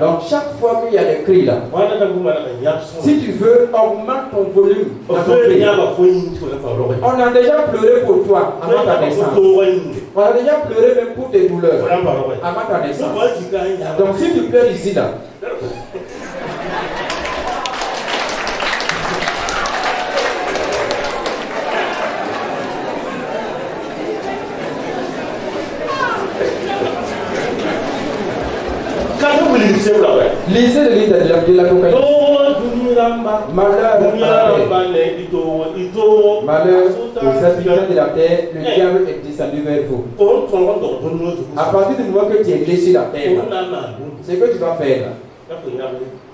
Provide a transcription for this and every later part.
Donc chaque fois qu'il y a des cris là, si tu veux, augmente ton volume. On a déjà pleuré pour toi avant ta naissance. On a déjà pleuré même pour tes douleurs avant ta naissance. Donc si tu pleures ici là, lisez le livre de l'Apocalypse. Malheur aux habitants de la terre, le diable est descendu vers vous. À partir du moment que tu es blessé la terre, c'est que tu vas faire là,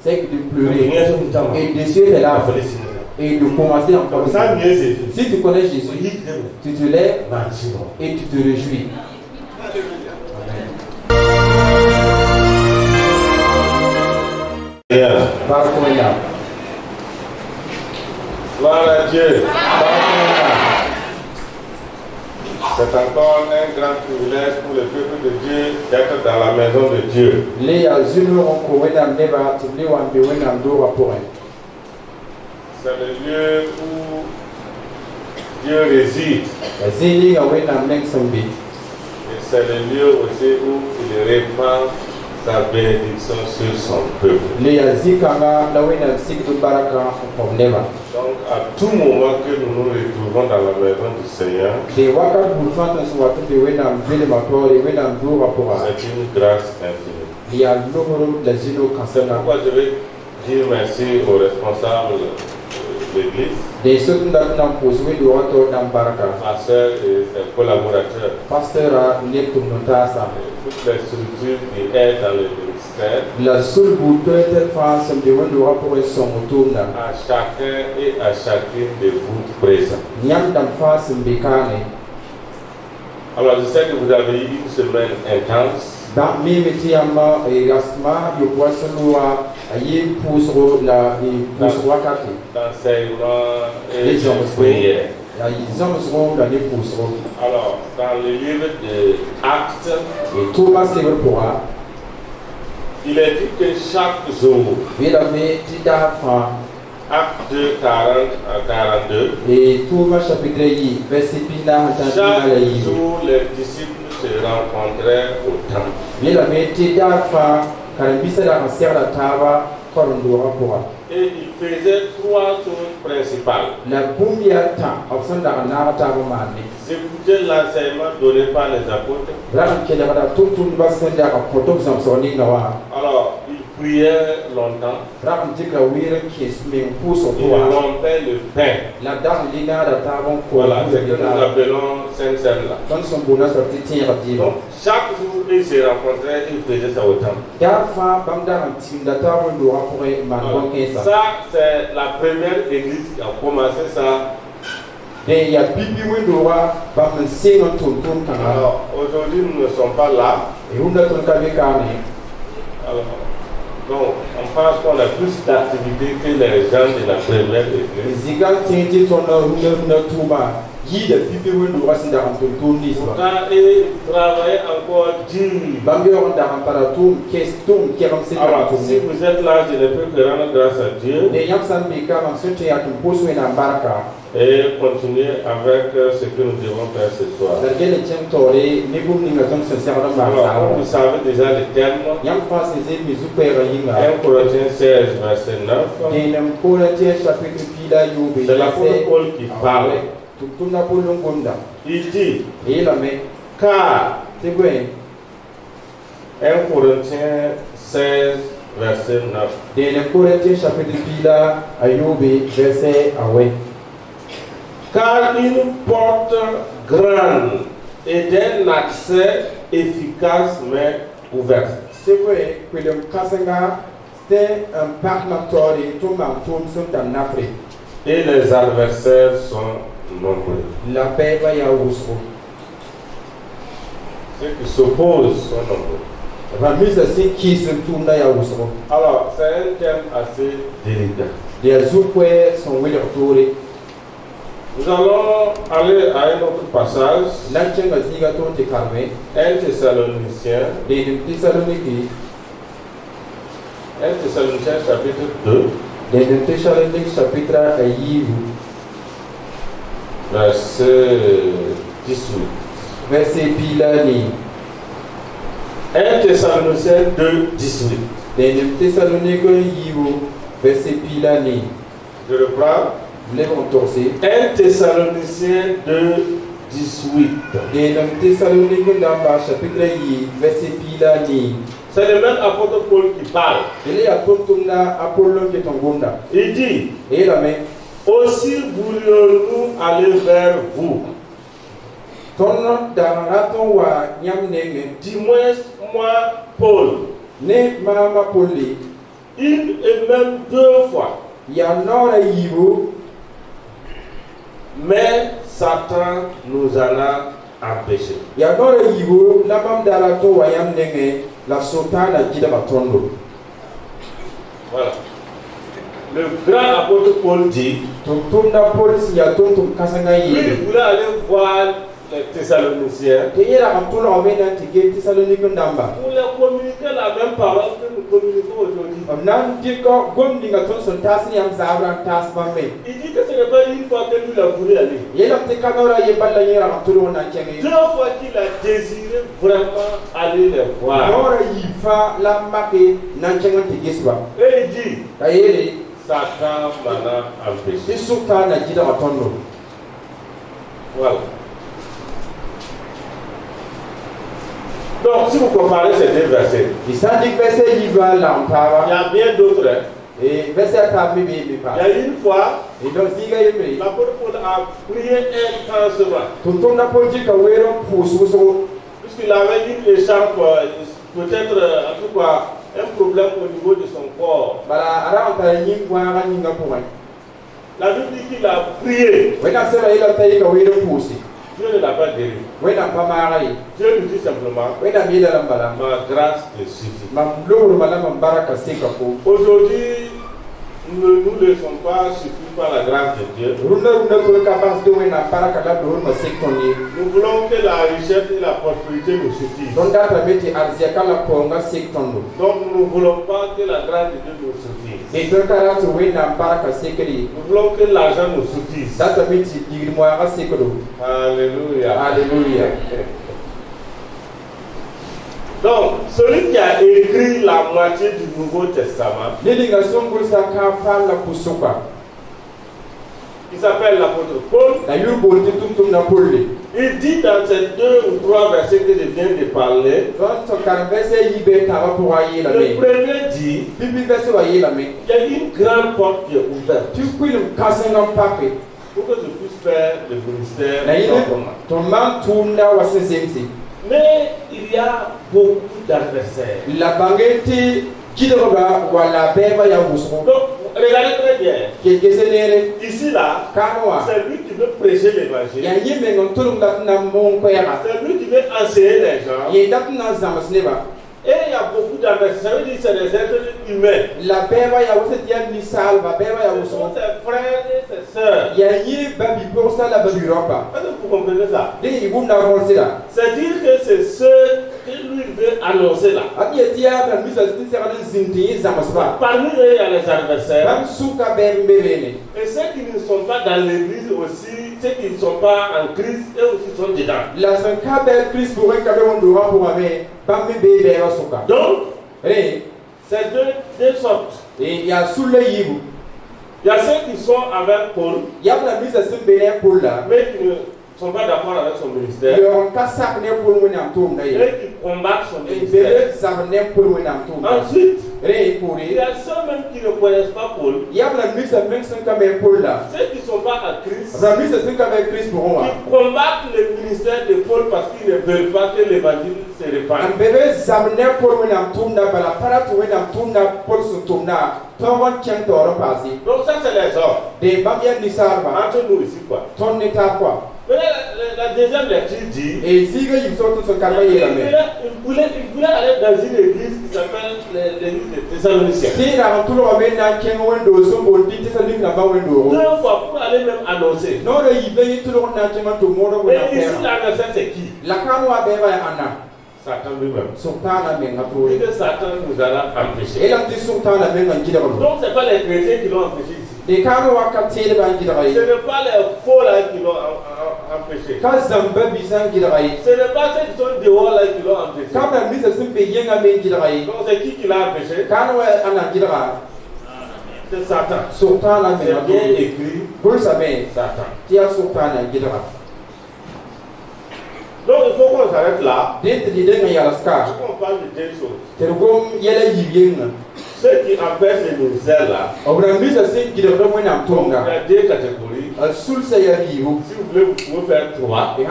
c'est de pleurer et d'essuyer tes larmes et de commencer encore. Si tu connais Jésus, tu te lèves et tu te réjouis. Gloire à Dieu. C'est encore un grand privilège pour le peuple de Dieu d'être dans la maison de Dieu. C'est le lieu où Dieu réside. Et c'est le lieu aussi où il répand sa bénédiction sur son peuple. Donc à tout moment que nous nous retrouvons dans la maison du Seigneur, c'est une grâce infinie. Pourquoi je vais dire merci aux responsables de l'Église, pasteurs et ses collaborateurs, toutes les structures qui aident dans le ministère, à chacun et à chacune de vous présents. Alors je sais que vous avez eu une semaine intense. D'enseignement et de prière. Alors, dans le livre de Actes, il est dit que chaque jour, Acte 2, 40 à 42, chaque jour, les disciples se rencontraient au temple. Et il faisait trois choses principales. Écouter l'enseignement donné par les apôtres. Alors, il priait longtemps. Il rompait le pain. Voilà, c'est ce que nous appelons Sainte-Seine là. Donc, chaque jour, il se rencontrait, il faisait ça au temple. Ça, c'est la première église qui a commencé ça. Alors, aujourd'hui, nous ne sommes pas là. Alors, donc, on pense qu'on a plus d'activités que les gens de la première église. Pourtant, ils travaillent encore dur. Alors, si vous êtes là, je ne peux que rendre grâce à Dieu et continuer avec ce que nous devons faire ce soir. Alors, vous savez déjà le thème. 1 Corinthiens 16, verset 9. C'est l'apôtre Paul qui parle. Il dit, car 1 Corinthiens 16, verset 9. Car une porte grande et d'un accès efficace mais ouverte. Et les adversaires sont nombreux. Ceux qui s'opposent sont nombreux. Alors, c'est un thème assez délicat. Nous allons aller à un autre passage. 1 Thessaloniciens, 1 Thessaloniciens chapitre 2. Les Thessaloniciens chapitre 1. Verset 18. Verset Pilani. 1 Thessaloniciens 2, 18. Les Thessaloniciens verset Pilani. Je reprends. Vous l'avez endorsé. 1 Thessaloniciens 2, 18. Les Thessaloniciens dans chapitre 1, verset Pilani. C'est le même apôtre Paul qui parle. Il dit, aussi voulions-nous aller vers vous. Du moins, moi, Paul, une et même 2 fois. Mais Satan nous en a empêchés. Voilà. Le grand apôtre Paul dit, lui voulait aller voir les Thessaloniciens pour leur communiquer la même parole que nous communiquons aujourd'hui. Il dit que ce n'est pas une fois que lui a voulu aller. 2 fois qu'il a désiré vraiment aller les voir. Et il dit, Satan m'en a empêché. Voilà. Donc, si vous comparez ces 2 versets, il y a bien d'autres. Il y a une fois, l'apôtre Paul a prié intensement. Puisqu'il avait une écharpe, peut-être, en tout cas, un problème au niveau de son corps. La Bible dit qu'il a prié. Dieu ne l'a pas guéri. Dieu lui dit simplement, ma grâce te suffit. Aujourd'hui, nous ne sommes pas suffis par la grâce de Dieu. Nous voulons que la richesse et la prospérité nous suffisent. Donc nous ne voulons pas que la grâce de Dieu nous suffise. Nous voulons que l'argent nous suffise. Alléluia. Alléluia. Donc, celui qui a écrit la moitié du Nouveau Testament, il s'appelle l'apôtre Paul. Il dit dans ces 2 ou 3 versets que je viens de parler, le premier dit, il y a une grande porte qui est ouverte pour que je puisse faire le ministère. Mais il y a beaucoup d'adversaires. Donc, regardez très bien. Ici, là, c'est lui qui veut prêcher l'évangile. C'est lui qui veut enseigner les gens. Et il y a beaucoup d'adversaires. Ça veut dire que c'est des êtres humains. Ce sont ses frères et ses sœurs. Est-ce que vous comprenez ça? C'est dire que c'est ceux que lui veut annoncer là. Parmi eux, il y a les adversaires. Et ceux qui ne sont pas dans l'église aussi, ceux qui ne sont pas en Christ, eux aussi sont dedans. Donc, c'est 2 sortes. Il y a ceux qui sont avec Paul, mais qui ne sont pas d'accord avec son ministère, et qui combattent son ministère. Ensuite, il y a ceux même qui ne connaissent pas Paul, ceux qui ne sont pas à Christ, qui combattent le ministère de Paul parce qu'ils ne veulent pas que l'évangile se répande. Donc ça c'est les hommes. Entre nous ici quoi. Mais la deuxième lecture dit, il voulait aller dans une église qui s'appelle l'église de Thessaloniciens. 2 fois pour aller même annoncer. Et ici l'annonceur c'est qui? Satan lui-même. Et que Satan nous a empêchés. Donc ce n'est pas les chrétiens qui l'ont empêché ici. Ce n'est pas les faux là qui l'ont empêché. Ce n'est pas ceux qui sont dehors là qui l'ont empêché. Donc c'est qui l'a empêché? C'est Satan. C'est bien écrit. Satan. Donc il faut qu'on s'arrête là. On parle de deux choses. Ceux qui empêchent les misères là, il y a deux catégories. Si vous voulez, vous pouvez faire trois. Il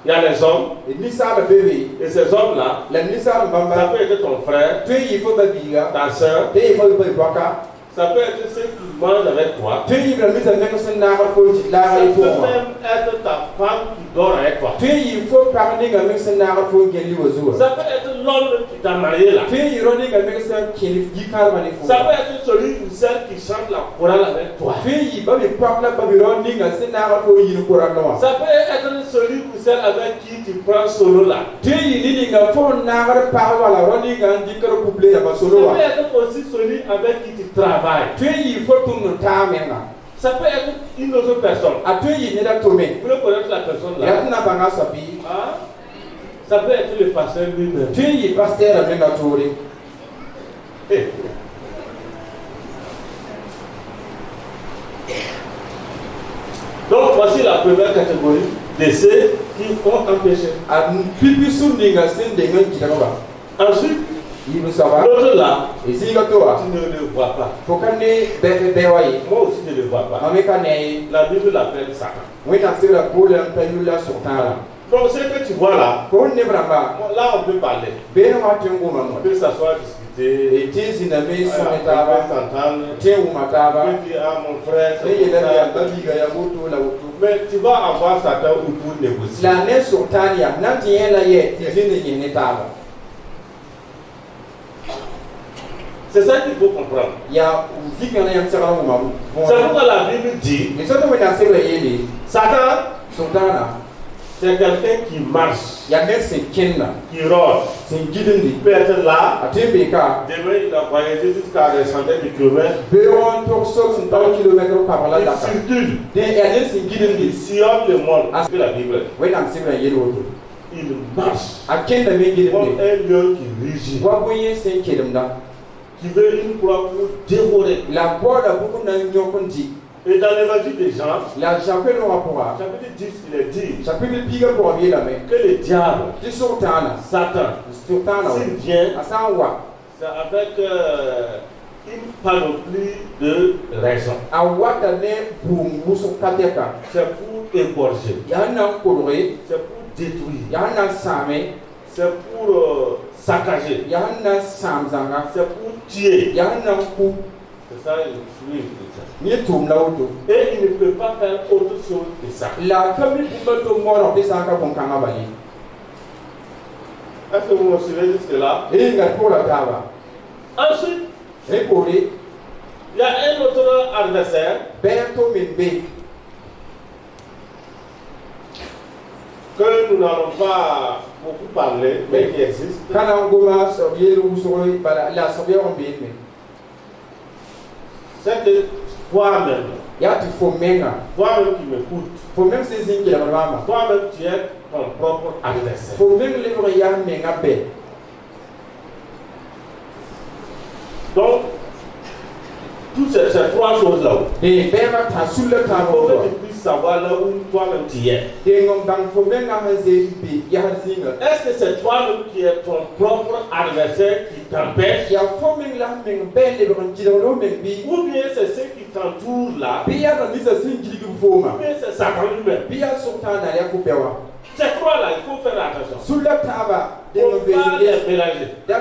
y a les hommes. Et ces hommes là, ça peut être ton frère, ta soeur. Ça peut être ceux qui mangent avec toi. Ça peut même être ta femme qui dort avec toi. Ça peut être l'homme qui t'a marié là. Ça peut être celui ou celle qui chante la chorale avec toi. Ça peut être celui ou celle avec qui tu prends solo là. Ça peut être aussi celui avec qui tu travailles. Ça peut être une autre personne. Vous voulez connaître la personne là? Ah, ça peut être le pasteur lui-même. Donc voici la première catégorie de ceux qui ont empêché. Ensuite, l'autre là, tu ne le vois pas. Moi aussi je ne le vois pas. La Bible l'appelle Satan. Donc ce que tu vois là, là on peut parler. On peut s'asseoir, discuter. On peut s'entendre. On peut dire ah mon frère, mais tu vas avoir Satan pour négocier. C'est ça qu'il faut comprendre. C'est pourquoi la Bible dit Satan, c'est quelqu'un qui marche, qui rôde. Il peut être là, demain il a voyagé jusqu'à des centaines de kilomètres. Il circule, il sillonne le monde. C'est la Bible. Il marche comme un lion qui rugit, qui veut une proie pour dévorer. Et dans l'évangile de Jean, chapitre 10, il est dit que le diable, Satan, s'il vient, c'est avec une panoplie de raisons. C'est pour égorger, c'est pour détruire, c'est pour saccager, c'est pour tuer. C'est ça le fruit de ça. Et il ne peut pas faire autre chose que ça. Est-ce que vous me suivez jusque-là? Ensuite, il y a un autre adversaire que nous n'allons pas beaucoup parler, mais qui existe. C'est que toi-même, toi-même qui m'écoutes, toi-même tu es ton propre adversaire. Donc, toutes ces trois choses là, il faut que tu puisses savoir là où toi-même tu es. Est-ce que c'est toi-même qui es ton propre adversaire qui t'empêche? Ou bien c'est ceux qui t'entourent là? Ou bien c'est Satan lui-même? Ces trois-là, il faut faire attention. Il ne faut pas les mélanger. Pas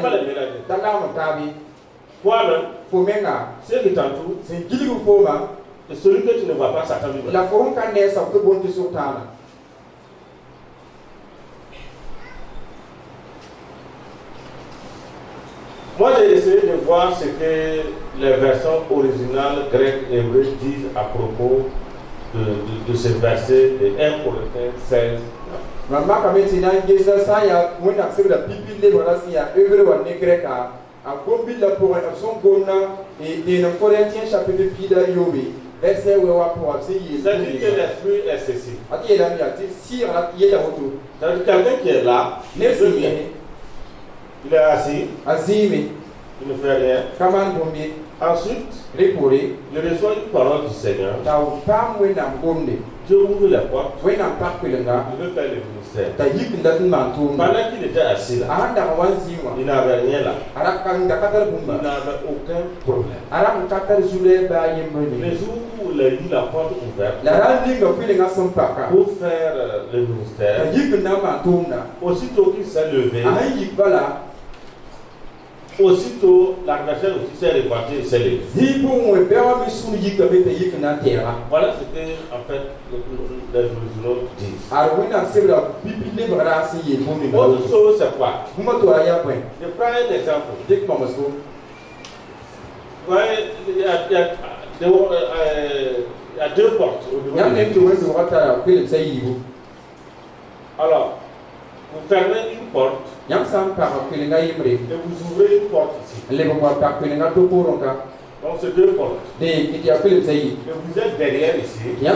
les mélanger. Toi-même, ceux qui t'entourent, et celui que tu ne vois pas, Satan lui-même. Moi, j'ai essayé de voir ce que les versions originales grecques et hébreues disent à propos de ce verset de 1 Corinthiens 16. Maman quand même c'est dans Géza ça y a moins d'accès la Bible les voilà s'il y a œuvre ou grec à combien la pour son gona et dans Corinthiens chapitre pida yobi verset où on pour essayer. Ça dit que l'esprit est ceci. A dit la miati si il y a la photo. Ça dit quelqu'un qui est là, il est assis. Azimi. Il ne fait rien. Comment bomber? Ensuite, il reçoit une parole du Seigneur. Dieu ouvre la porte. Il veut faire le ministère. Pendant qu'il était assis là, il n'avait rien là. Il n'avait aucun problème. Les jours où il a eu la porte ouverte pour faire le ministère, aussitôt qu'il s'est levé, aussitôt, l'adversaire aussi s'est révolté et s'est levé. Voilà ce que, en fait, les journaux disent. Autre chose, c'est quoi? Je prends un exemple. Il y a deux portes. Alors, vous fermez une porte et vous ouvrez une porte ici. Donc c'est deux portes. Et vous êtes derrière ici. Dieu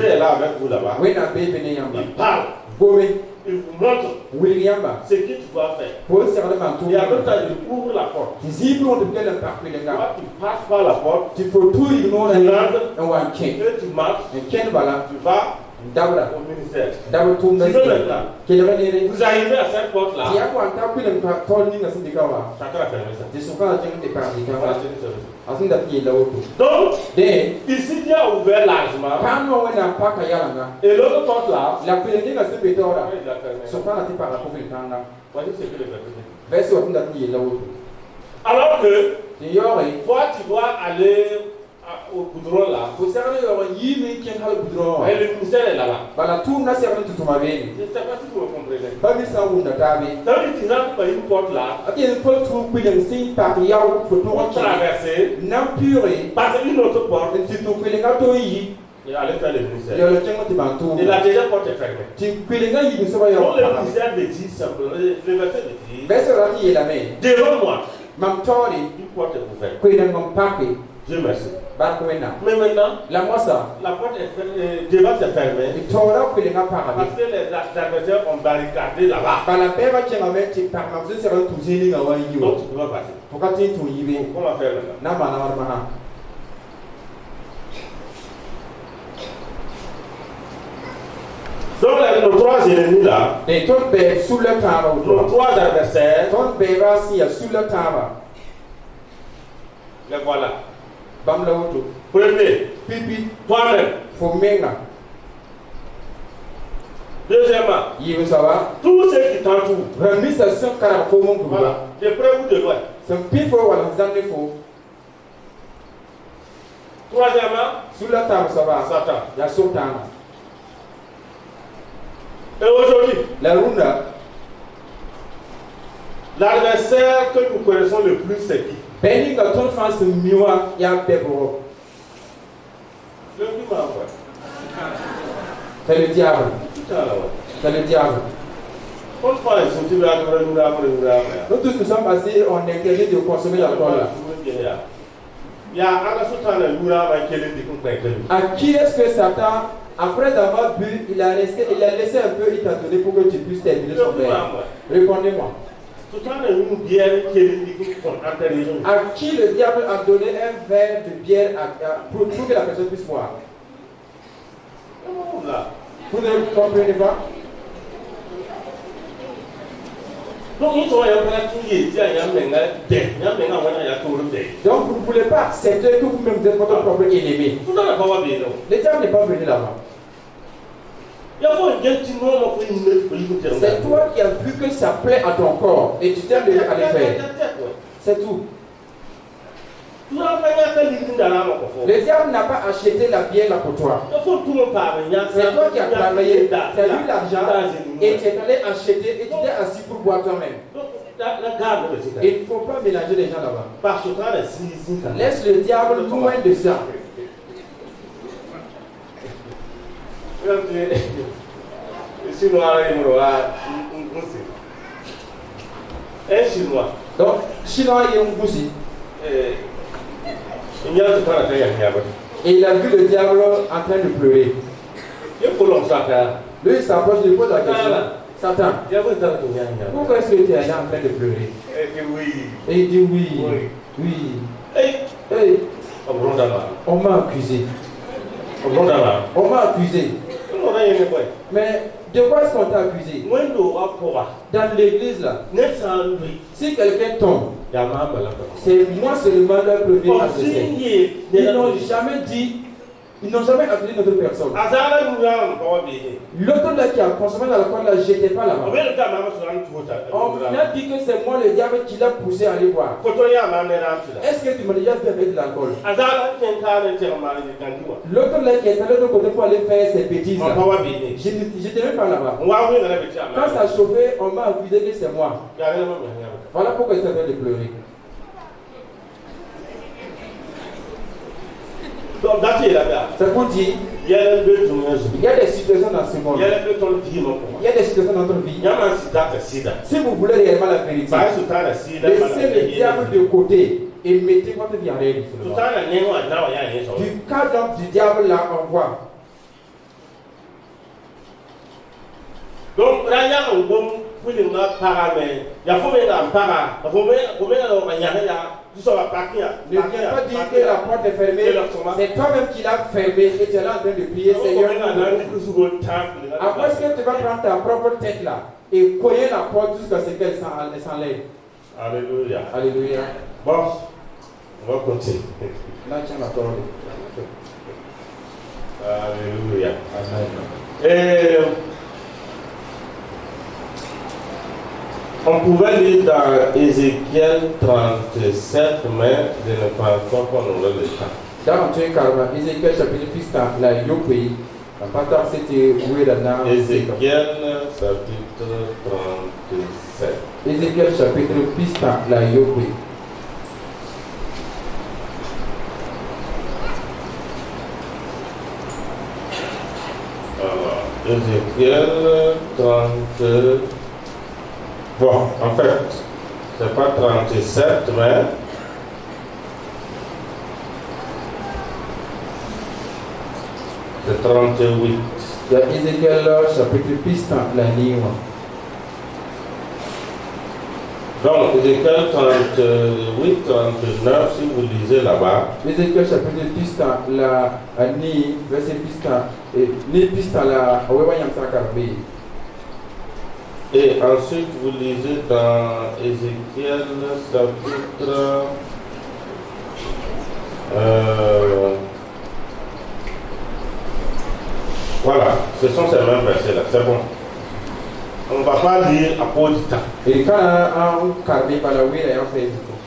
est là avec vous là-bas. Il parle. Il vous montre ce que tu dois faire. Et à l'autre temps, il ouvre la porte. Toi, tu passes par la porte. Tu rentres et tu marches. Tu vas au ministère. Sinon maintenant, vous arrivez à cette porte-là. Chacun a fermé ça. Donc, ici Dieu a ouvert largement. Et l'autre porte-là, il a fermé. Voici ce que le verset dit. Alors que toi, tu dois aller au goudron là. Et le ministère est là-bas. Je ne sais pas si vous me comprenez. Quand tu rentres par une porte là, pour traverser, passer une autre porte, et aller faire le ministère. Et la deuxième porte est fermée. Donc le ministère me dit simplement, le verset me dit, devant moi, une porte est ouverte. Dieu merci. Mais maintenant, la porte est fermée, devant c'est fermé. Parce que les adversaires ont barricadé là-bas. Donc tu peux pas passer. Comment faire maintenant? Donc nos trois ennemis là, nos trois adversaires, les voilà. Premier, toi-même. Deuxièmement, tous ceux qui t'entourent. Voilà, de près ou de loin. Troisièmement, Satan. Et aujourd'hui, l'adversaire que nous connaissons le plus, c'est qui? Le plus malheureux. C'est le diable. C'est le diable. Nous tous nous sommes assez en intérêt de consommer l'alcool là. À qui est-ce que Satan, après avoir bu, il a laissé un peu, il t'a donné pour que tu puisses terminer son verre? Répondez-moi. À qui le diable a donné un verre de bière pour que la personne puisse boire? Vous ne comprenez pas? Donc vous ne voulez pas accepter que vous-même êtes votre propre ennemi. Le diable n'est pas venu là-bas. C'est toi qui as vu que ça plaît à ton corps et tu t'es levé à le faire. C'est tout. Le diable n'a pas acheté la bière là pour toi. C'est toi qui as travaillé, tu as eu l'argent et tu es allé acheter et tu t'es assis pour boire toi-même. Il ne faut pas mélanger les gens là-bas. Laisse le diable loin de ça. Un Chinois. Donc, Chinois et un Goussi. Et il a vu le diable en train de pleurer. Lui, il s'approche, il pose la question. Satan, pourquoi est-ce que tu es allé en train de pleurer? Et il dit oui. Oui. Hey. On m'a accusé. On m'a accusé. Mais de quoi est-ce qu'on t'a accusé? Dans l'église là, si quelqu'un tombe, c'est moi seulement leur premier associé. Ils n'ont jamais dit, ils n'ont jamais accusé notre personne. L'autre là qui a consommé dans la croix là, j'étais pas là-bas. On a dit que c'est moi le diable qui l'a poussé à aller voir. Est-ce que tu m'as déjà fait avec de l'alcool? L'autre là qui est allé de l'autre côté pour aller faire ses bêtises là, j'étais même pas là-bas. Quand ça chauffait, on m'a accusé que c'est moi. Voilà pourquoi il s'appelle de pleurer. C'est pour dire, il y a des situations dans ce monde. Il y a des situations dans notre vie. Si vous voulez réellement la vérité, laissez le diable de côté et mettez votre vie en règle. Du cadre du diable là, on voit. Donc, ne viens pas dire que la porte est fermée, c'est toi-même qui l'as fermée et tu es là en train de prier, Seigneur. Après, est-ce que tu vas prendre ta propre tête là et cogner la porte jusqu'à ce qu'elle s'enlève? Alléluia. Alléluia. Bon, on va continuer. Là, tiens la parole. Alléluia. Amen. Et on pouvait lire dans Ézéchiel 37, mais je ne pense pas qu'on aurait le temps. Dans Ézéchiel chapitre 10, la Yopé, la patate c'était où est là? Ézéchiel chapitre 37. Ézéchiel chapitre 10, la Yopé. Alors, Ézéchiel 30. Bon, en fait, c'est pas 37, mais c'est 38. Il y a Ézéchiel chapitre 10, la ligne. Donc, Ézéchiel 38, 39, si vous lisez là-bas. Ézéchiel chapitre 10, la ni, verset 10, ni 10, la Owewayam Sakarbe. Et ensuite, vous lisez dans Ézéchiel chapitre voilà, ce sont ces mêmes versets-là, c'est bon. On ne va pas lire à peau du temps. Et quand on carbe par la oui, on fait du tout.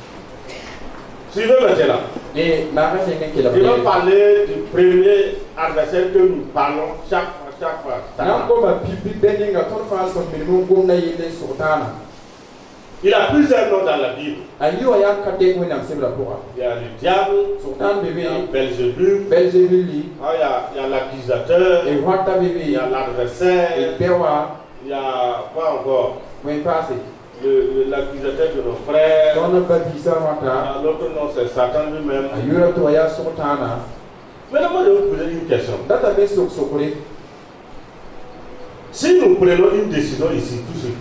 Suivez maintenant. Et la raison est qu'il a je vais parler du premier adversaire que nous parlons chaque fois. Il a plusieurs noms dans la Bible. Il y a le diable, il y a Belzébul, il y a l'accusateur, il y a l'adversaire, il y a quoi encore? L'accusateur de nos frères. L'autre nom c'est Satan lui-même. Maintenant, moi je vais vous poser une question. Si nous prenons une décision ici, tout de suite,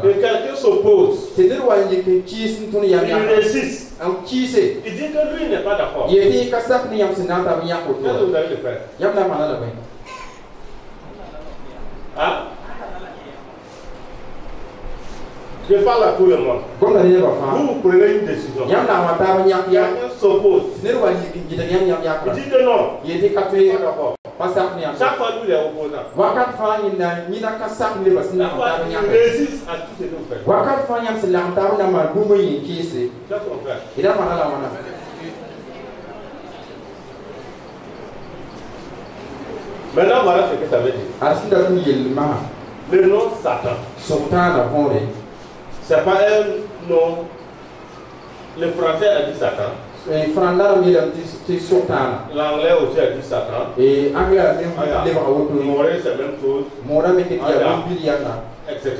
et quelqu'un s'oppose, il résiste, il dit que lui n'est pas d'accord, qu'est-ce que vous allez le faire? Hein? Je parle à tout le monde. Vous prenez une décision. Quelqu'un s'oppose. Il dit que non. Il n'est pas d'accord. Chaque fois nous les opposants. Il résiste à tout ce que vous faites. Qu'est-ce qu'on fait? Maintenant voilà ce que ça veut dire. Le nom Satan. C'est pas un nom. Le français a dit Satan. L'anglais aussi a dit Satan. Et anglais a même Moré, c'est la même chose. Etc.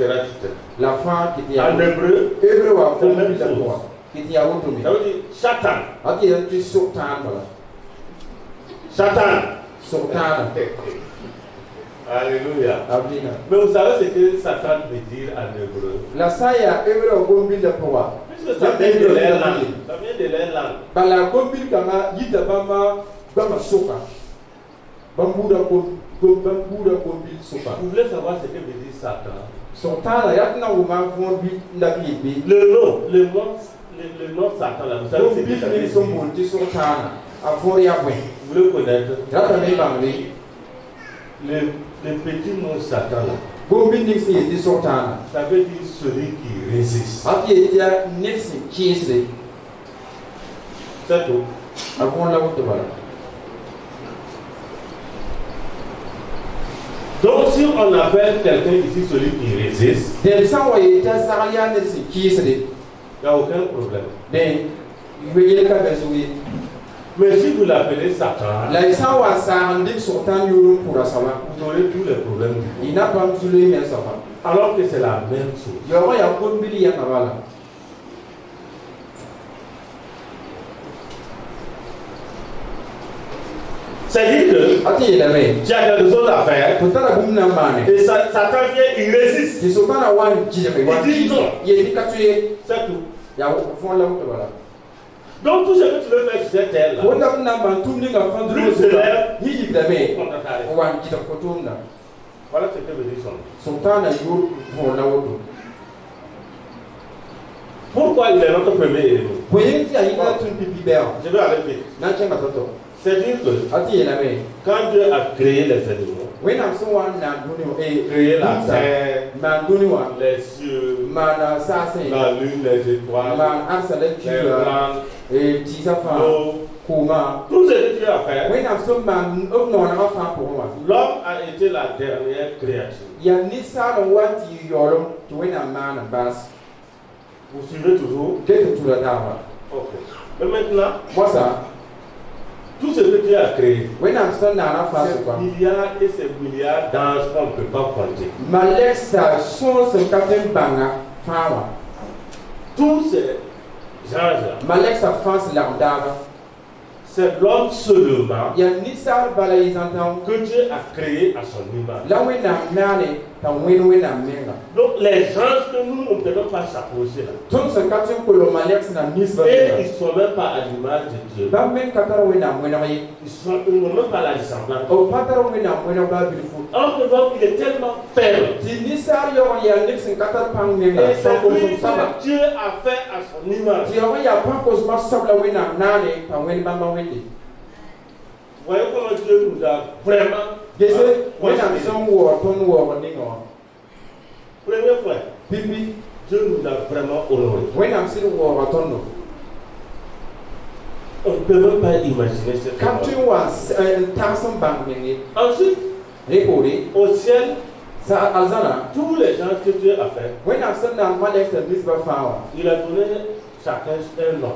La fin qui dit en hébreu, c'est la même chose. Ça veut dire Satan. Satan. Alléluia. Mais vous savez ce que Satan veut dire en hébreu? La saya hébreu gombil de poa. Puisque ça vient de leur langue. Ça vient de leur langue. Bala gombil kama yita bama soka. Bambuda gombil soka. Vous voulez savoir ce que veut dire Satan? Satan la yatna wuma gombil ndabi. Le nom Satan là, vous savez ce que ça veut dire? Vous voulez connaître? Le petit nom Satan là, ça veut dire celui qui résiste. C'est tout. Donc si on appelle quelqu'un ici celui qui résiste, il n'y a aucun problème. Mais si vous l'appelez Satan, vous aurez tous les problèmes du monde. Alors que c'est la même chose. C'est-à-dire que tu as quelque chose à faire et Satan vient, il résiste. Il dit non. C'est tout. Donc tout ce que tu veux faire sur cette terre là, lui se lève, voilà ce que veut dire son nom. Pourquoi il est notre premier héros? Je vais aller vite. C'est-à-dire que quand Dieu a créé les animaux, créé la terre, les cieux, la lune, les étoiles, les plantes, l'eau, tout ce que Dieu a fait, l'homme a été la dernière créature. Vous suivez toujours? Ok. Mais maintenant, tout ce que Dieu a créé, il y a milliards et ces milliards d'anges qu'on ne peut pas compter. Tous ces anges-là, c'est l'homme seulement que Dieu a créé à son image. Donc les anges que nous ne pouvons pas s'approcher là, et ils ne sont même pas à l'image de Dieu. Ils n'ont même pas la ressemblance. Alors que l'homme il est tellement faible. Et c'est lui que Dieu a fait à son image. Voyez comment Dieu nous a vraiment. Première fois, Dieu nous a vraiment honoré. On ne peut même pas imaginer ce que ensuite, au ciel, tous les gens que Dieu a fait, il a donné chacun un nom.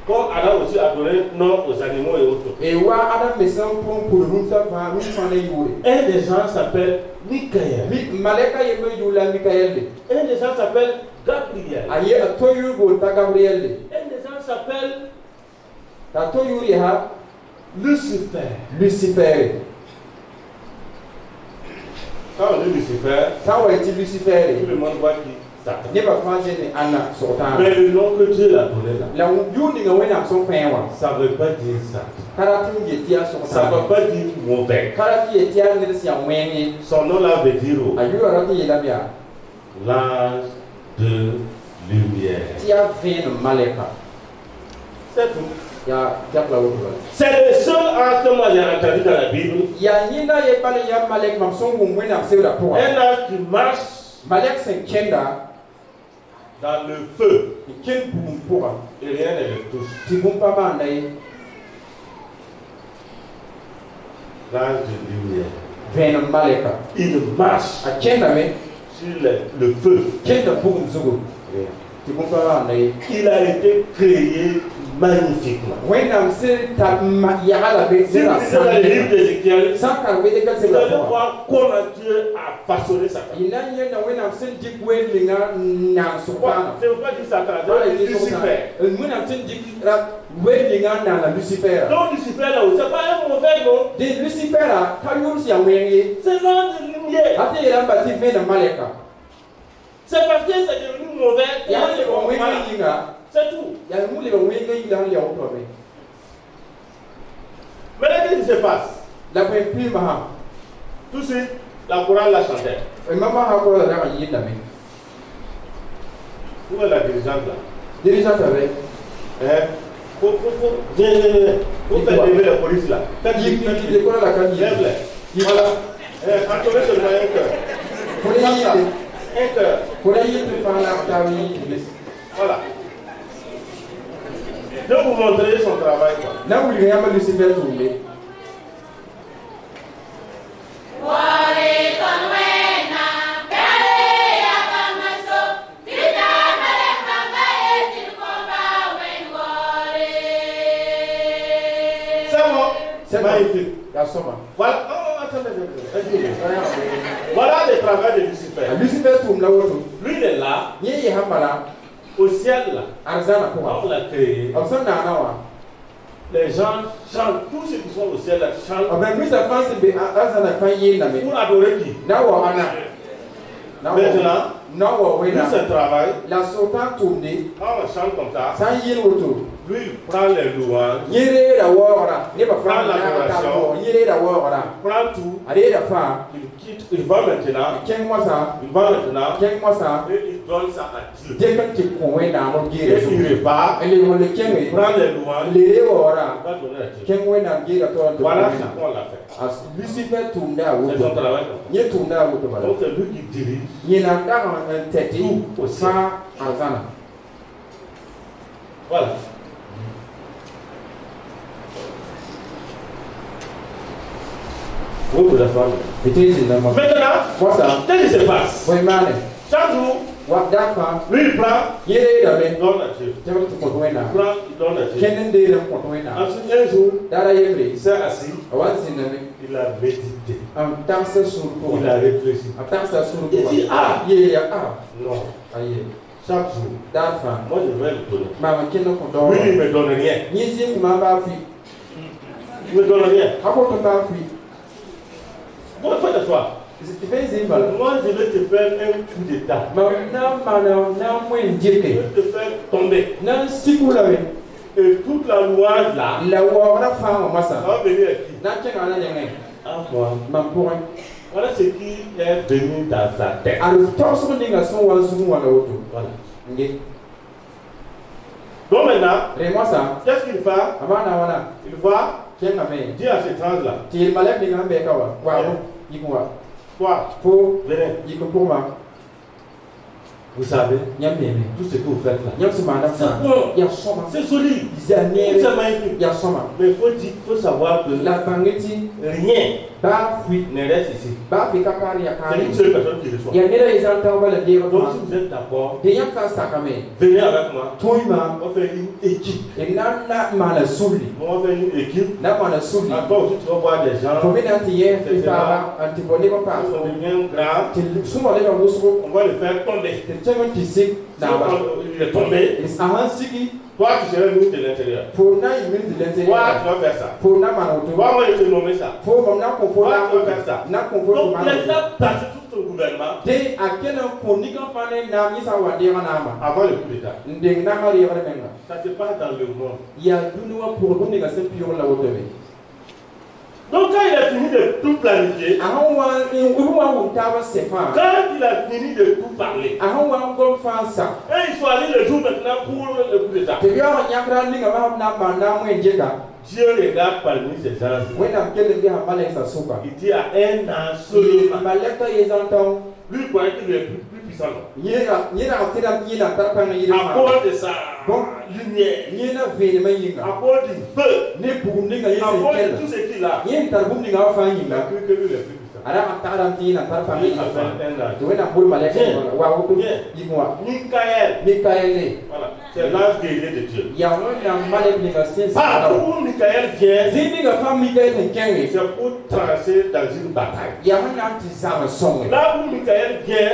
Comme Adam aussi a donné nom aux animaux et autres. Un des gens s'appelle Michael. Un des gens s'appelle Gabriel. Un des gens s'appelle Lucifer. Quand on dit Lucifer, tout le monde voit qui? Satan. Mais le nom que Dieu l'a donné là, ça ne veut pas dire Satan. Ça ne veut pas dire mauvais. Son nom là veut dire l'ange de lumière. C'est tout. C'est le seul ange que moi j'ai entendu dans la Bible. Un ange qui marche dans le feu et rien ne le touche. L'ange de lumière, il marche sur le feu. Il a été créé magnifiquement. Si vous lisez dans le livre d'Ézéchiel, vous allez voir comment Dieu a façonné Satan. C'est pas dire Satan, c'est Lucifer. Donc Lucifer là, c'est pas un mauvais nom. C'est l'un de lumière. C'est parce que c'est devenu mauvais. C'est tout. Mais qu'est-ce qui se passe? Tout de suite, la chorale la chantait. Où est la dirigeante là? Dirigeante avec. Faut faire lever la police là. Voilà. Entourez seulement un cœur. Un cœur. Voilà. Je vais vous montrer son travail. Là où il y a Lucifer tourné. C'est magnifique. Voilà. Voilà le travail de Lucifer. Lui, il est là. Au ciel, là. On l'a créé. Les gens chantent. Tous ceux qui sont au ciel là, chantent. Pour adorer qui? Maintenant, lui, c'est travail. Quand on chante comme ça, lui, il prend les louanges, prend l'adoration, prend tout, il quitte, il va maintenant, et il donne ça à Dieu. Et il repart, il prend les louanges, il va donner à Dieu. Voilà ce qu'on l'a fait. C'est son travail. Donc c'est lui qui dirige tout au ciel. Voilà. Maintenant, qu'est-ce qui se passe? Chaque jour, lui il prend, il donne à Dieu. Il donne à Dieu. Ensuite, un jour, il s'est assis, il a médité, il a réfléchi. Il dit, non, chaque jour, moi je vais le donner. Lui, il ne me donne rien. Il ne me donne rien. Bon, fais de toi. Moi, je vais te faire un coup d'état. Je vais te faire tomber. Et toute la louange là, ça va venir à qui? À moi. Voilà ce qui est venu dans sa tête. Voilà. Donc maintenant, qu'est-ce qu'il fait? Il va dire à ces trans là. Quoi? Venez. Vous savez, tout ce que vous faites là, c'est solide, c'est magnifique. Mais il faut savoir que rien ne reste ici. C'est une seule personne qui reçoit. Donc si vous êtes d'accord, venez avec moi. On va faire une équipe. On va faire une équipe. Toi aussi tu vas voir des gens. On devient grand. On va le faire tomber. Il est tombé. Toi, tu seras ministre de l'Intérieur. Toi, tu vas faire ça. Toi, moi, je te nommer ça. Toi, tu vas faire ça. Donc, l'État passe tout ton gouvernement avant le coup d'État. Ça se passe dans le monde. Donc quand il a fini de tout planifier, quand il a fini de tout parler, et il faut aller le jour maintenant pour le coup d'État. Dieu regarde parmi ses anges. Il dit à un an seulement. Lui croyait qu'il est plus puissant. À cause de sa lumière, à cause du feu, à cause de tout ce qu'il a, il a cru que lui est plus puissant. Alors, en Tarantin, en Tarfamie, tu es dans le Malais. Dis-moi. Michael. Voilà. C'est l'âge guerrier de Dieu. Il y a un Malais qui est où Michael vient, c'est pour tracer dans une bataille. Il y a un son. Là où Michael vient,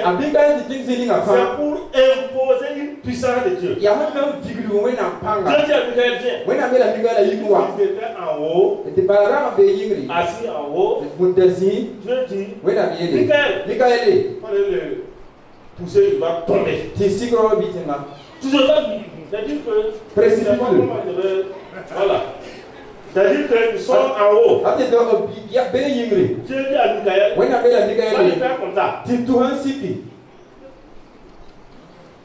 c'est pour imposer une puissance de Dieu. Il y a un figure où Michael vient. Il était en haut, assis en haut. Dieu dit, Michael, il fallait le pousser, il va tomber. Toujours là, c'est-à-dire que voilà. C'est-à-dire qu'ils sont en haut. Dieu dit à Michael, va lui faire comme ça.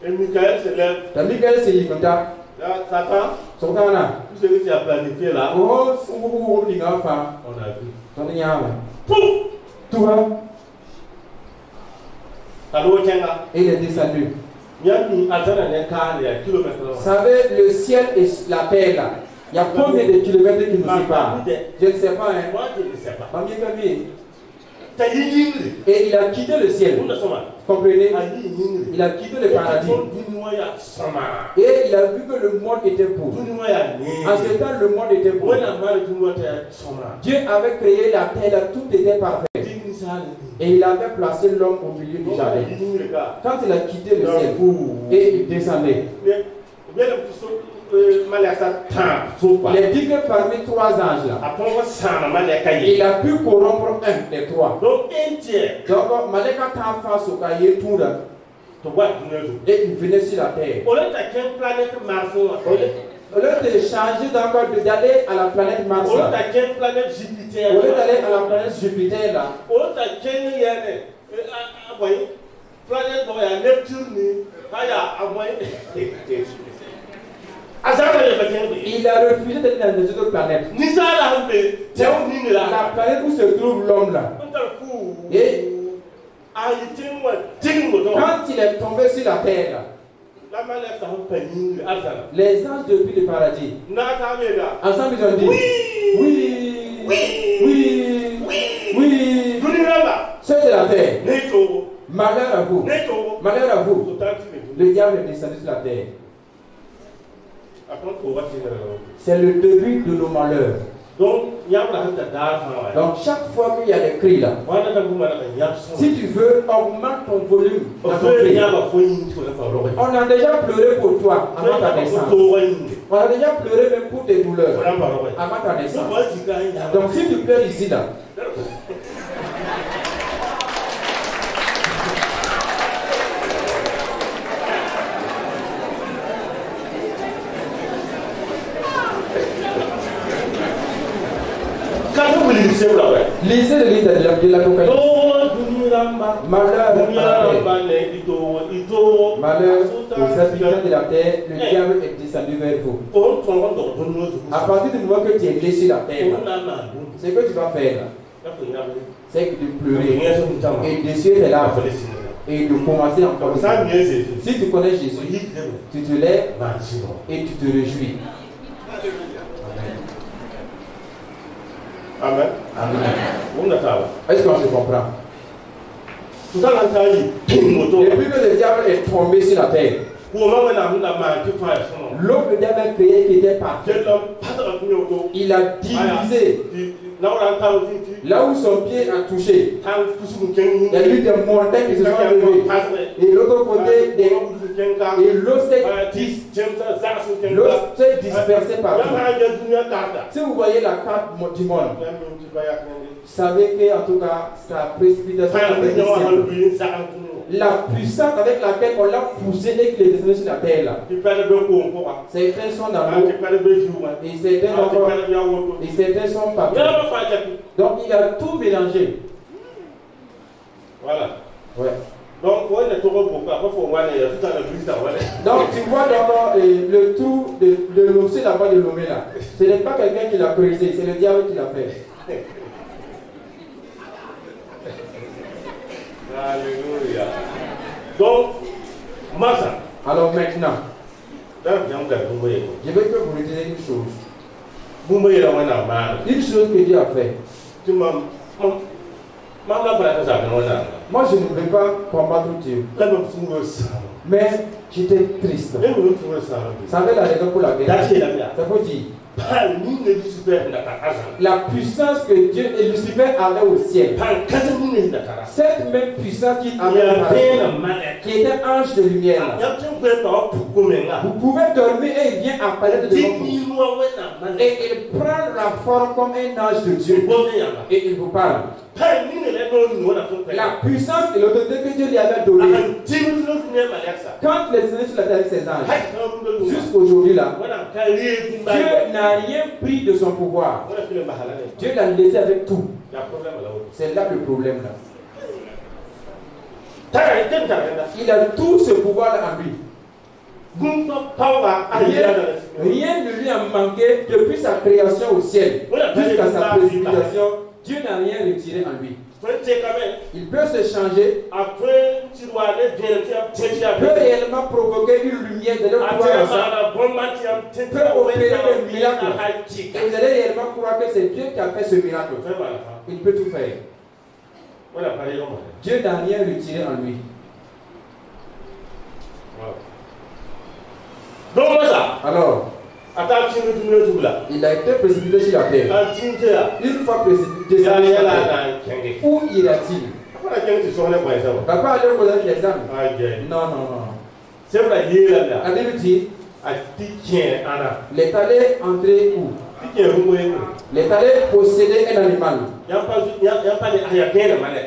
Et Michael se lève. Là, Satan, tout ce que tu as planifié là, on a vu. Pouf! Et il est descendu. Vous savez, le ciel et la terre là, il y a combien de kilomètres qui nous séparent? Je ne sais pas. Hein? Moi, je ne sais pas. Et il a quitté le ciel. Comprenez? Il a quitté le paradis. Et il a vu que le monde était pauvre. En ce temps, le monde était pauvre. Dieu avait créé la terre, là, tout était parfait. Et il avait placé l'homme au milieu du jardin. Quand il a quitté le ciel, et il descendait. Il dit que parmi trois anges là, il a pu corrompre un des trois. Donc, Maleka t'a face au cahier tout là. Et il venait sur la terre. Au lieu de changer d'aller à la planète Mars, au lieu d'aller à la planète Jupiter là, il a refusé d'aller dans les autres planètes. La planète où se trouve l'homme là. Et quand il est tombé sur la terre là, les anges depuis le paradis, ensemble ils ont dit oui, ceux de la terre, malheur à vous, malheur à vous. Le diable est descendu sur la terre. C'est le début de nos malheurs. Donc chaque fois qu'il y a des cris là, si tu veux, augmente ton volume. On a déjà pleuré pour toi avant ta naissance. On a déjà pleuré même pour tes douleurs avant ta naissance. Donc si tu pleures ici là, lisez le livre de l'Apocalypse. Malheur aux habitants de la terre, le diable est descendu vers vous. À partir du moment que tu es laissé la terre, ce que tu vas faire là, c'est de pleurer et d'essuyer tes larmes et de commencer encore. Si tu connais Jésus, tu te lèves et tu te réjouis. Amen. Amen. Est-ce qu'on se comprend? Depuis que le diable est tombé sur la terre, l'homme que Dieu avait créé qui était parfait, il a divisé. Là où son pied a touché, il y a eu des montagnes qui se sont levées. Et l'autre côté, et l'eau s'est dispersée partout. Si vous voyez la carte du monde, vous savez qu'en tout cas, sa précipitation la puissance avec laquelle on l'a poussé et qu'il est descendu sur la terre là. Certains sont dans l'eau et certains sont partout. Donc il a tout mélangé. Voilà. Ouais. Donc tu vois dans le tour de l'océan là-bas de Lomé là. Ce n'est pas quelqu'un qui l'a creusé, c'est le diable qui l'a fait. Alléluia. Donc, Massa. Alors maintenant, je veux que vous retenez une chose. Une chose que Dieu a fait. Moi, je ne vais pas combattre Dieu. Mais j'étais triste. Ça avait la raison pour laquelle. Ça veut dire. La puissance que Dieu et Lucifer avaient au ciel, cette même puissance qu'il avait, qui était ange de lumière, vous pouvez dormir et il vient apparaître devant vous. Et il prend la forme comme un ange de Dieu. Et il vous parle. La puissance et l'autorité que Dieu lui avait donnée. Quand les Seigneur sur la terre avec ses anges, jusqu'aujourd'hui là, Dieu n'a rien pris de son pouvoir. Dieu l'a laissé avec tout. C'est là le problème là. Il a tout ce pouvoir là en lui. Rien ne lui a manqué depuis sa création au ciel jusqu'à sa précipitation. Dieu n'a rien retiré en lui. Il peut se changer, peut réellement provoquer une lumière de l'autre côté, peut opérer un miracle. Et vous allez réellement croire que c'est Dieu qui a fait ce miracle. Il peut tout faire. Dieu n'a rien retiré en lui. Alors, il a été précipité sur la terre. Une fois précipité sur la terre, où ira-t-il? Papa allait poser les âmes. Non. C'est vrai, la Bible dit, il est allé entrer où? Il est allé posséder un animal.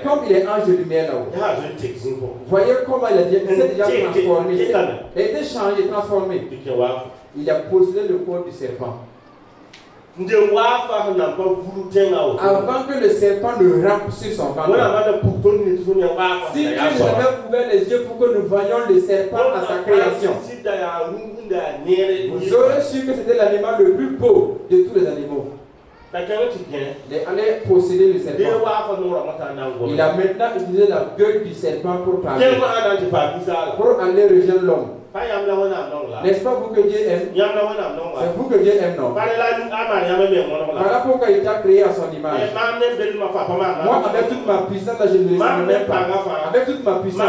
Comme il est ange de lumière là-haut. Voyez comment il s'est déjà transformé. Il a été changé, transformé. Il a possédé le corps du serpent. Avant que le serpent ne rampe sur son ventre. Si Dieu nous avait ouvert les yeux pour que nous voyions le serpent à sa création, vous aurez su que c'était l'animal le plus beau de tous les animaux. Il est allé posséder le serpent. Il a maintenant utilisé la gueule du serpent pour parler. Pour aller rejoindre l'homme. N'est-ce pas vous que Dieu aime? C'est vous que Dieu aime, non? Voilà pourquoi il t'a créé à son image. Moi, avec toute ma puissance, là, je ne le sais même pas. Avec toute ma puissance,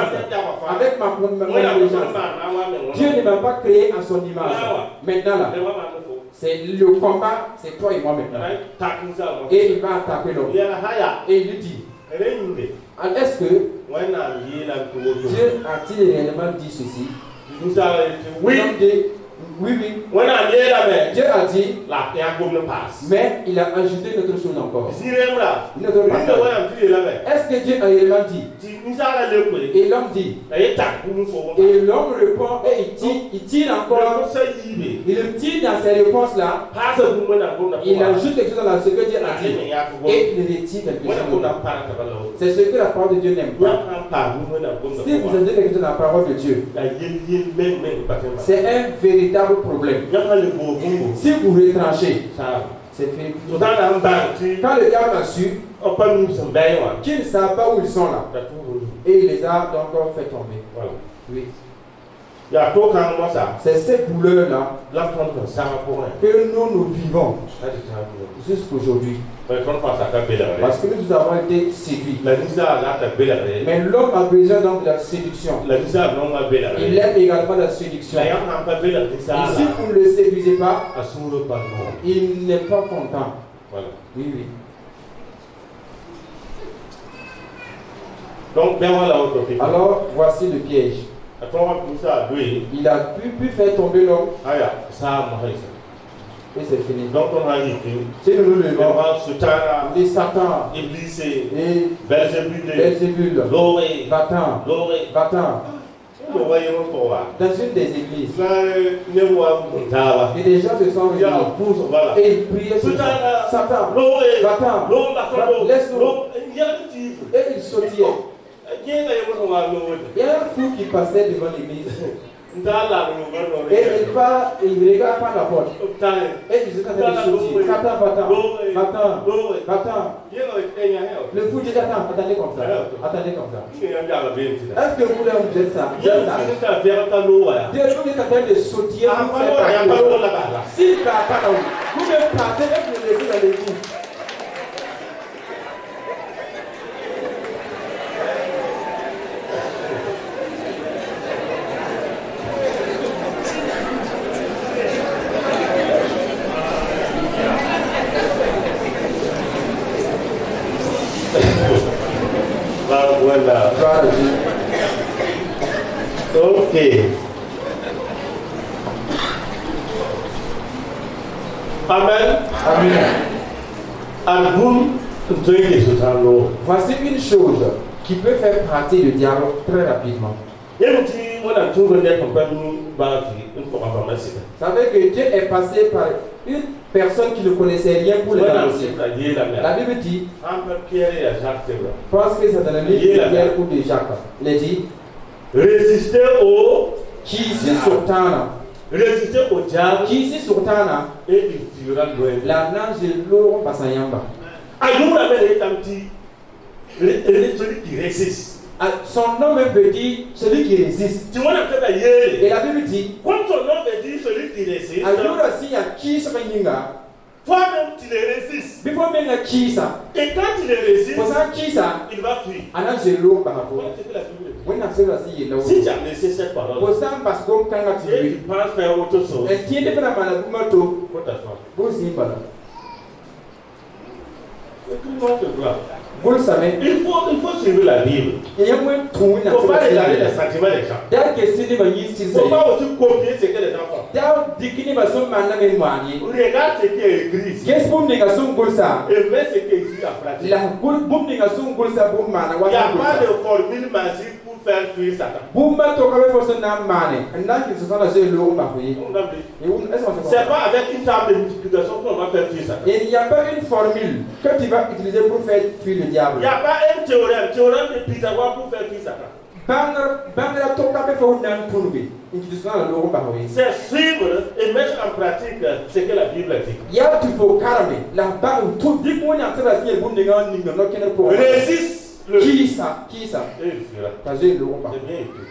avec ma intelligence, Dieu ne m'a pas créé à son image. Maintenant, là, c'est le combat, c'est toi et moi maintenant. Et il va attaquer l'homme. Et il lui dit, est-ce que Dieu a-t-il réellement dit ceci? Oui. Dieu a dit, mais il a ajouté une autre chose encore. Une autre parole. Est-ce que Dieu a réellement dit? Et l'homme dit. Et l'homme répond et il tire encore. Il tire dans ses réponses là. Il ajoute quelque chose dans ce que Dieu a dit. Et il retire quelque chose. C'est ce que la parole de Dieu n'aime pas. Si vous avez quelque chose dans la parole de Dieu, c'est un véritable problème. Si vous retranchez, c'est fait. Quand le diable a su qu'ils ne savent pas où ils sont là, et il les a donc fait tomber. Oui. C'est cette douleur-là que nous vivons jusqu'aujourd'hui. Parce que nous avons été séduits. Mais l'homme a besoin donc de la séduction. Il aime également la séduction. Et si vous ne le séduisez pas, il n'est pas content. Oui. Alors voici le piège. Il a pu faire tomber l'homme. Et c'est fini. Donc on a dit si nous nous levons, les Satan et Belzébul, Vatan. Dans une des églises, et les gens se sont réunis et ils priaient sur Satan, Vatan, laisse-nous. Et ils sautillaient. Il y a un fou qui passait devant l'église. Et il regarde par la porte. Et il se dit Satan, Vatan. Le fou dit attendez comme ça. Est-ce que vous voulez dire ça? Dieu est en train de sautiller. S'il ne part pas là, vous me partez et vous me laissez dans l'église. Amen. Amen. Voici une chose qui peut faire partie du diable très rapidement. Vous savez que Dieu est passé par une personne qui ne connaissait rien pour les annoncer. La Bible dit, parce que c'est dans la Bible de Pierre ou de Jacques, il dit, résister au qui ici sur terre, résister au diable, qui ici sur terre, et il fuira loin. La nage de l'eau passe à Yamba. Celui qui résiste. Son nom même veut dire celui qui résiste. Et la Bible dit, quand son nom veut dire celui qui résiste, toi-même tu le résistes. Et quand tu le résistes, il va fuir. Si tu as laissé cette parole, et tu penses faire autre chose, faut t'asseoir. Vous le savez, il faut suivre la Bible. Il ne faut pas regarder les sentiments des gens. Il ne faut pas aussi copier ce que les gens font. Regarde ce qui est écrit ici. Et mets ce qui est ici en pratique. Il n'y a pas de formule magique pour faire fuir Satan. C'est pas avec une table de multiplication qu'on va faire fuir Satan. Il n'y a pas une formule que tu vas utiliser pour faire fuir le diable. Il n'y a pas un théorème de Pythagore pour faire fuir Satan. C'est suivre et mettre en pratique ce que la Bible dit. Résiste le. Qui ça? Et il fuira. C'est bien écrit.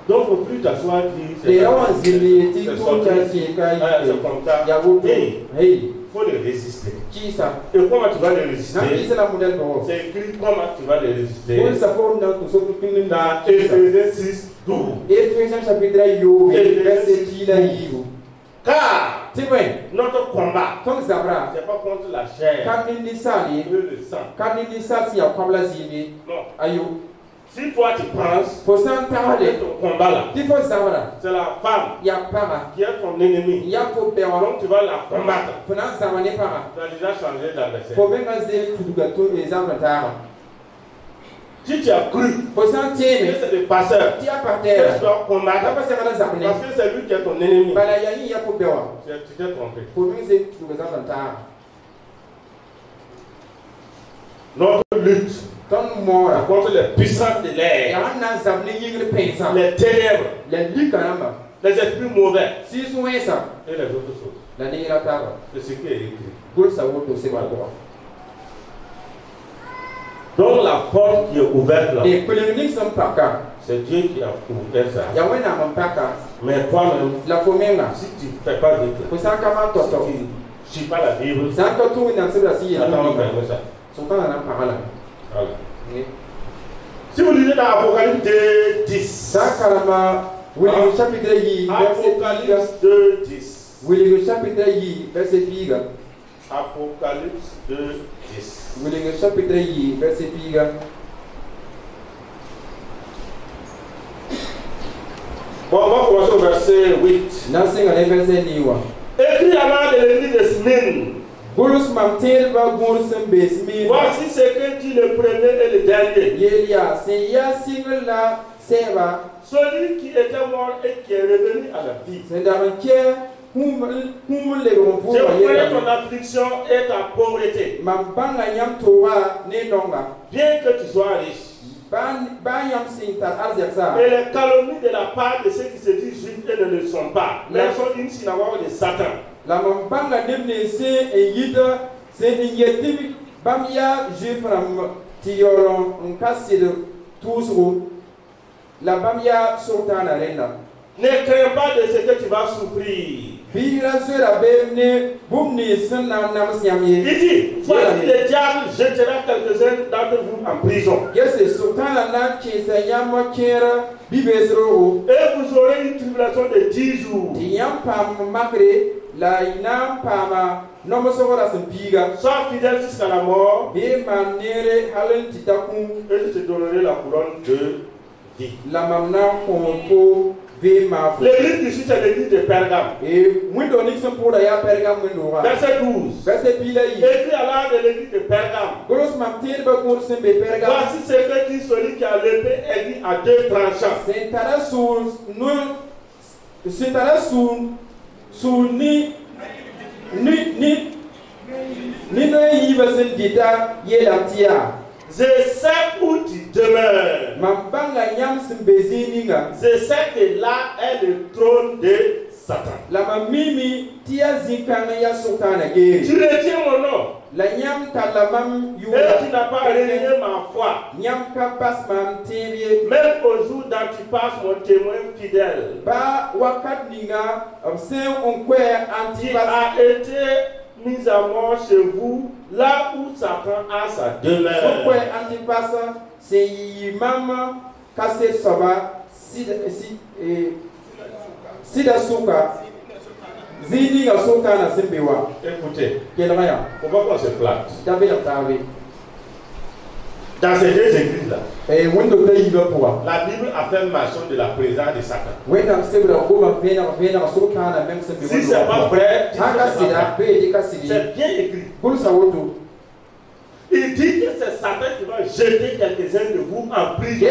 Donc, il ne faut plus t'asseoir dire il faut le résister. Qui ça? Et comment tu vas le résister? C'est écrit comment tu vas le résister. Dans Éphésiens 6, 12. Éphésiens chapitre 8, verset 10. Car notre combat, c'est pas contre la chair et le sang. Non. Si toi tu penses que ton combat là, c'est la femme qui est ton ennemi, donc tu vas la combattre. Tu as déjà changé d'adversaire. Si tu as cru que c'est le passeur que tu dois combattre, parce que c'est lui qui est ton ennemi, tu t'es trompé. Notre lutte contre les puissances de l'air, les ténèbres, les esprits mauvais et les autres choses. C'est ce qui est écrit. Donc la porte qui est ouverte là, c'est Dieu qui a ouvert ça. Mais toi-même, si tu ne fais pas vite, si tu ne suis pas la Bible, attends, ça. Voilà. Si vous lisez dans Apocalypse 2, 10. Apocalypse 2, 10. Apocalypse 2, 10. Bon, on va commencer au verset 8. Écrit alors de l'église de Smyrne. Voici ce que dit le premier et le dernier. Celui qui était mort et qui est revenu à la vie. Je connais ton affliction et ta pauvreté. Bien que tu sois riche. Et les calomnies de la part de ceux qui se disent juifs et ne le sont pas. Mais sont une synagogue de Satan. La mambanga nemne se eyida se nyetimi bamya jefram tiyoron nkasir tusru la bamya sultana rena. Ne crains pas de ce que tu vas souffrir. Il dit, voici le diable jettera quelques-uns d'entre vous en prison. Et vous aurez une tribulation de 10 jours. la inam pama nomo sogora sempiga sois fidèle jusqu'à la mort be manere halen titakun et je te donnerai la couronne de vie. La mamna konko ve ma l'église ici c'est l'église de Pergame et windo nixon pour ya Pergame windo verset 12 verset pila yi écrit à l'âme de l'église de Pergame golos mamtir ba kur sembe Pergame voici ce que dit celui qui a l'épée aiguë à deux tranchants ni no yi ba sen dita ye latia je sais où tu demeures. Mambanga nyam simbezininga. Je sais que là est le trône de Satan. La mamimi tia zikanga ya sotana geri. Tu retiens mon nom. La nyam talamam yuda. Et tu n'as pas renié ma foi. Nyam kapas mam tevie. Même au jour dont tu passes mon témoin fidèle. Ba wakat ninga obse onkwe anti. Tu as été mis à mort chez vous, là où Satan a sa demeure. Onkwe anti pasa se yimama kase soba sida suka zini ga suka na simbewa. Écoutez, pourquoi on se flatte? Dans ces deux églises-là, la Bible a fait mention de la présence de Satan. Si ce n'est pas vrai, c'est bien écrit. Il dit que c'est Satan qui va jeter quelques-uns de vous en prison.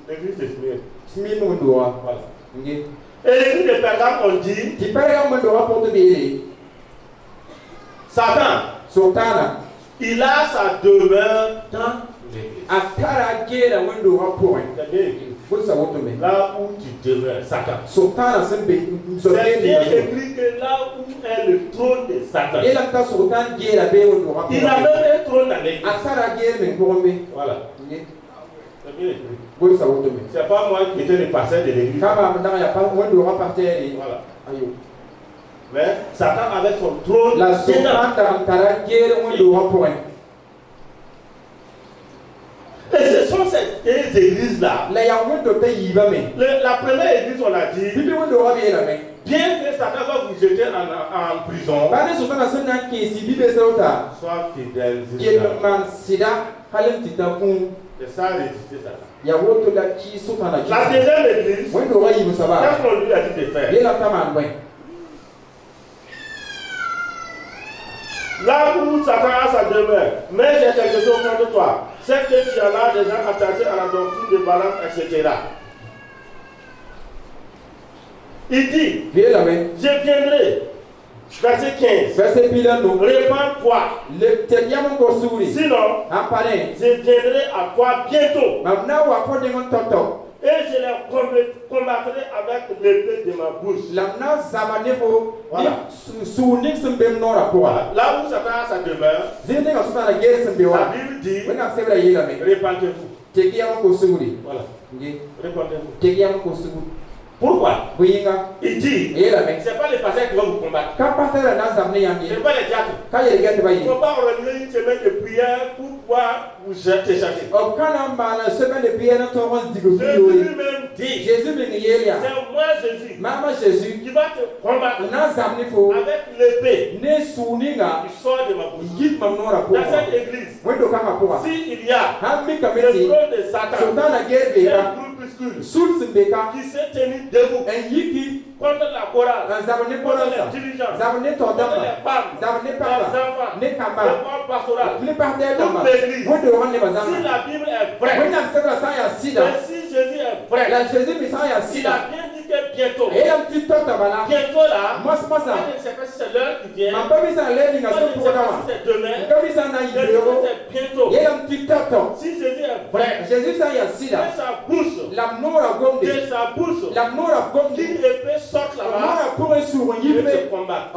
L'église de Smyrne. Voilà. Et l'église de Pergame, on dit Satan, il a sa demeure dans l'église. Là où tu demeures, Satan. C'est bien écrit que là où est le trône de Satan. Il a même un trône dans l'église. Voilà. C'est bien écrit. C'est pas moi qui étais le pasteur de l'église. Voilà. Mais Satan avait son trône. Et ce sont ces églises-là. La première église, on l'a dit. Bien que Satan va vous jeter en prison. Sois fidèle. C'est ça résister Satan. La deuxième église, qu'est-ce qu'on lui a dit de faire? Là où Satan a sa demeure, mais j'ai quelque chose contre toi. C'est que tu as là des gens attachés à la doctrine de Balaam, etc. Il dit, je viendrai. Verset 15. Répands-toi. Sinon, je viendrai à toi bientôt. Et je les combattrai avec l'épée de ma bouche. Voilà. Là où Satan a sa demeure, la Bible dit, répandez-vous. Voilà. Répandez-vous. Pourquoi? Il dit, c'est pas les pasteurs qui vont vous combattre. C'est pas les diacres. Il ne faut pas organiser une semaine de prière pour pouvoir vous te chercher. Jésus lui-même dit, c'est moi Jésus qui va te combattre avec l'épée qui sort de ma bouche. Dans cette église, s'il y a le trône de Satan, qui s'est tenu debout contre la chorale, contre les dirigeants, contre les femmes, les enfants, les corps pastoraux, toute l'église. Si la Bible est vraie, si Jésus est vrai, il a bien dit que bientôt là, moi je ne sais pas si c'est l'heure qui vient, moi je ne sais pas si c'est demain, c'est bientôt. Si Jésus est vrai, de sa bouche, qu'une épée sorte là-bas, il veut te combattre.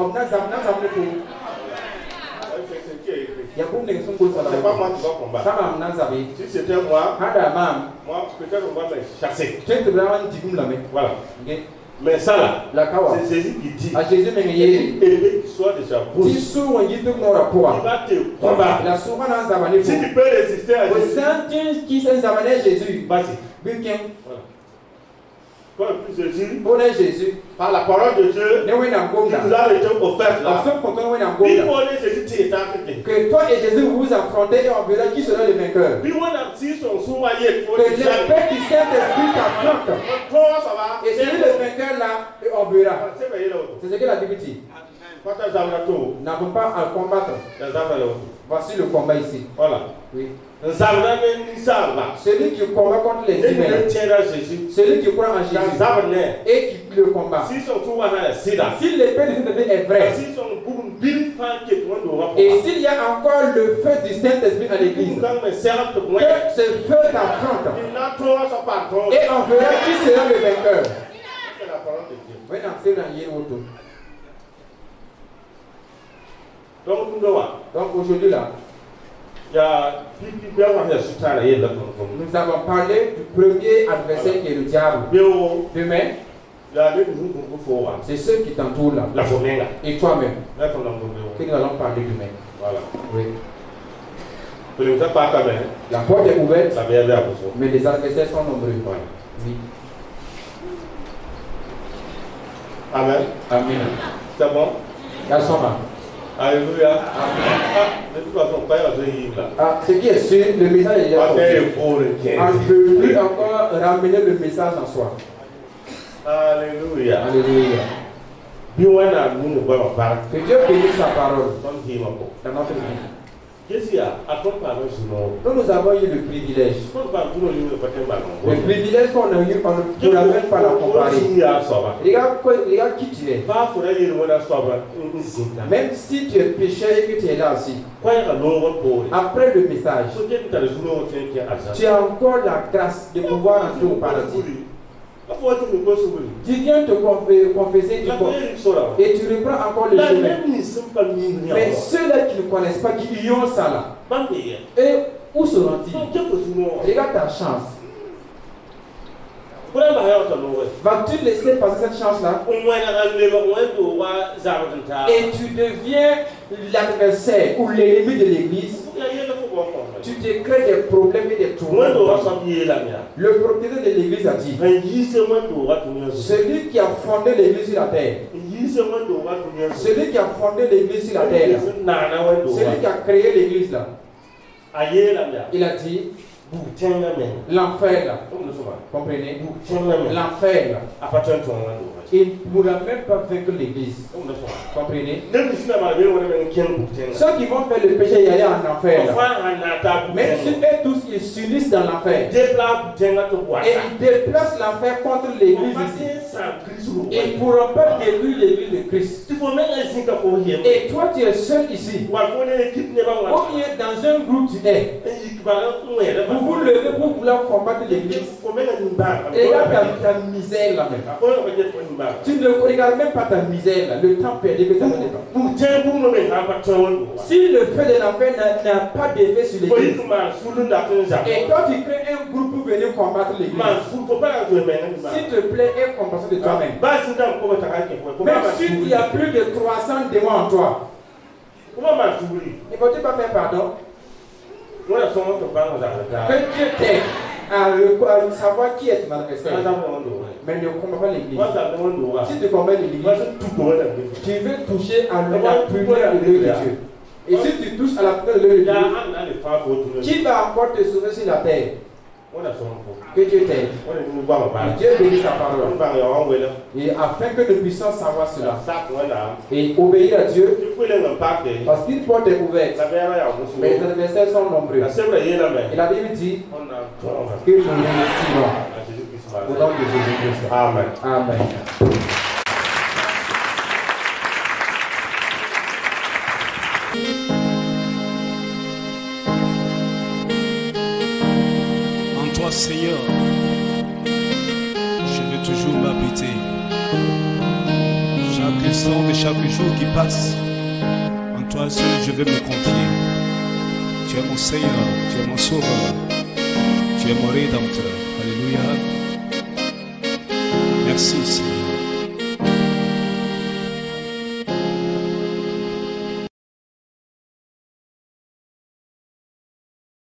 C'est pas moi qui vais combattre. Si c'était moi, peut-être on va me chasser. Voilà. Mais ça là, c'est Jésus qui dit, épée qui sort de sa bouche, il va te combattre. Si tu peux résister à Jésus, vas-y. Voilà. Prenez Jésus. Par la parole de Dieu, qui nous a été offerte là. Que toi et Jésus vous vous affrontez et on verra qui sera le vainqueur. Que l'esprit du Saint-Esprit t'affronte. Et celui le vainqueur là, on verra. C'est ce que la Bible dit. Nous n'avons pas à combattre. Voici le combat ici. Voilà. Oui. Celui qui combat contre les humains, celui qui croit en Jésus et qui le combat. Si l'épée du Saint-Esprit est vraie, et s'il y a encore le feu du Saint-Esprit à l'église, que ce feu t'affronte et on verra qui sera le vainqueur. Donc aujourd'hui là, nous avons parlé du premier adversaire qui est le diable. Demain, c'est ceux qui t'entourent là. Et toi-même. Que nous allons parler demain. Voilà. Oui. La porte est ouverte, mais les adversaires sont nombreux. Oui. Amen. Amen. C'est bon? Alléluia. De toute façon, pas ce qui est sûr, le message est déjà sorti. On ne peut plus encore ramener le message en soi. Alléluia. Alléluia. Que Dieu bénisse sa parole dans notre vie. Nous, nous avons eu le privilège. Le privilège qu'on a eu, on ne pourra même pas la comparer. Regarde qui tu es. Même si tu es pécheur et que tu es là aussi, après le message, tu as encore la grâce de pouvoir entrer au paradis. Tu viens te confesser et tu reprends encore le chemin. Mais ceux-là qui ne connaissent pas, qui y ont ça là, et où seront-ils? Regarde ta chance. Vas-tu laisser passer cette chance-là? Et tu deviens l'adversaire ou l'ennemi de l'église. Tu te crées des problèmes et des tourments. Le propriétaire de l'église a dit: celui qui a fondé l'église sur la terre, celui qui a fondé l'église sur la terre, celui qui a créé l'église là, il a dit: l'enfer là, comprenez? L'enfer là, il ne pourra même pas vaincre l'église. Comprenez? Ceux qui vont faire le péché y aller en enfer là, même si eux tous ils s'unissent dans l'enfer et ils déplacent l'enfer contre l'église ici, ils ne pourront pas détruire l'église de Christ. Et toi tu es seul ici, ou bien dans un groupe tu es, vous vous levez pour vouloir combattre l'église. Et là ta misère là même. Tu ne regardes même pas ta misère là, le temps perdu que tu as donné. Si le feu de l'enfer n'a pas d'effet sur l'église, et toi tu crées un groupe pour venir combattre l'église, s'il te plaît, aie compassion de toi-même. Même si il y a plus de 300 démons en toi, ne faut-il pas faire pardon? Que Dieu t'aide à savoir qui est ton adversaire. Mais ne combat pas l'église. Si tu combats l'église, tu veux toucher à la première de l'œil de Dieu. Et si tu touches à la première de l'œil de Dieu, qui va encore te sauver sur la terre? Que Dieu t'aide. Dieu bénisse sa parole. Et afin que nous puissions savoir cela et obéir à Dieu, parce qu'une porte est ouverte, mais les adversaires sont nombreux. Et la Bible dit que nous remercions au nom de Jésus-Christ. Amen. Amen. Seigneur, je veux toujours m'habiter. Chaque instant de chaque jour qui passe, en toi seul je veux me confier. Tu es mon Seigneur, tu es mon Sauveur, tu es mon Rédempteur. Alléluia. Merci Seigneur.